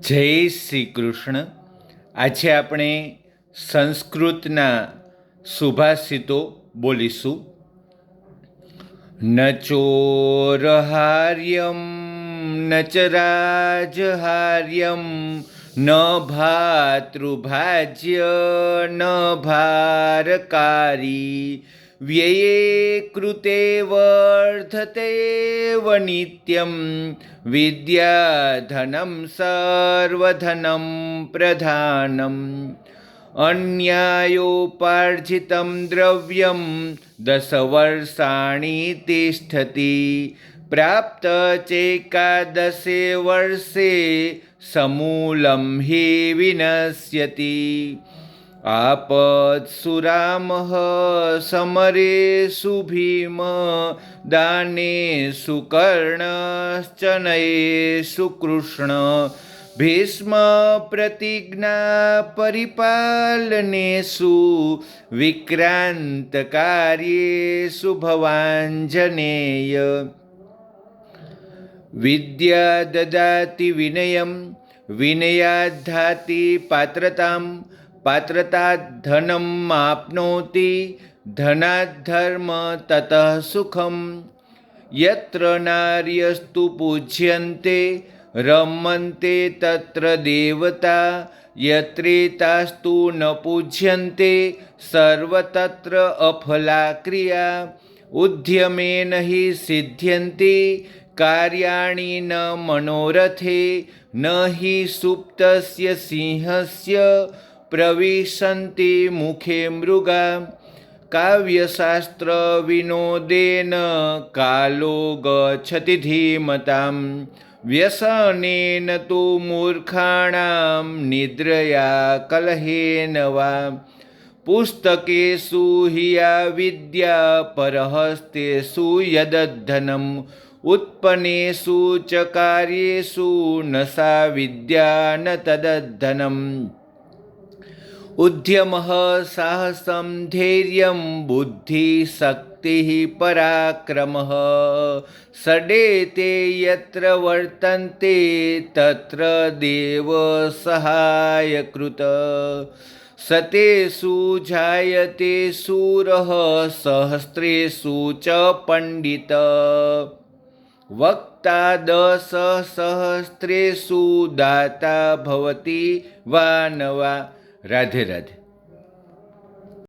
જય શ્રી કૃષ્ણ. આજે આપણે સંસ્કૃતના સુભાષિતો બોલીશું. ન ચોરહાર્યમ ન ચ રાજહાર્યમ ન ભાતૃભાજ્ય ન ભારકારી વ્યયે કૃતે વર્ધતેવ નિત્યમ વિદ્યાધનમ સર્વધનમ પ્રધાનમ અન્યાયોપાર્જિતમ દ્રવ્યમ 10 વર્ષાણિ તિષ્ઠતિ પ્રાપ્ત ચૈકાદશે વર્ષે સમૂલમ હિ વિનશ્યતિ આપત્સુરામઃ સમરેષુ ભીમ દાનેષુ કર્ણશ્ચનયેષુ કૃષ્ણ ભીષ્મ પ્રતિજ્ઞા પરિપાલનેષુ વિક્રાંત કાર્યેષુ ભવાંજનેય વિદ્યા દદાતિ વિનયમ વિનયાદ્ધાતિ પાત્રતામ પાત્રતાદ્ ધનમ આપનોતિ ધનાદ્ ધર્મ તતઃ સુખમ યત્ર નાર્યસ્તુ પૂજ્યન્તે રમન્તે તત્ર દેવતા યત્રેતાસ્તુ ન પૂજ્યન્તે સર્વતત્ર અફલા ક્રિયા ઉદ્યમેન હિ સિદ્ધ્યન્તિ કાર્યાણિ ન મનોરથે ન હિ સુપ્તસ્ય સિંહસ્ય પ્રવિશન્તિ મુખે મૃગા કાવ્યશાસ્ત્ર વિનોદેન કાલો ગચ્છતિ ધીમતામ વ્યસનેન તુ મૂર્ખાણામ નિદ્રયા કલહેન વા પુસ્તકેષુ હિ વિદ્યા પરહસ્તેષુ યદધનમ ઉત્પન્નેષુ ચ કાર્યેષુ ન સા વિદ્યા ન તદધનમ ઉદ્યમઃ સાહસં ધૈર્યં બુદ્ધિશક્તિઃ પરાક્રમઃ ષડેતે યત્ર વર્તન્તે તત્ર દેવ સહાયકૃત શતેષુ જાયતે શૂરઃ સહસ્ત્રેષુ ચ પંડિત વક્તા 10 સહસ્ત્રેષુ દાતા ભવતિ વાનવા. રાધે રાધે.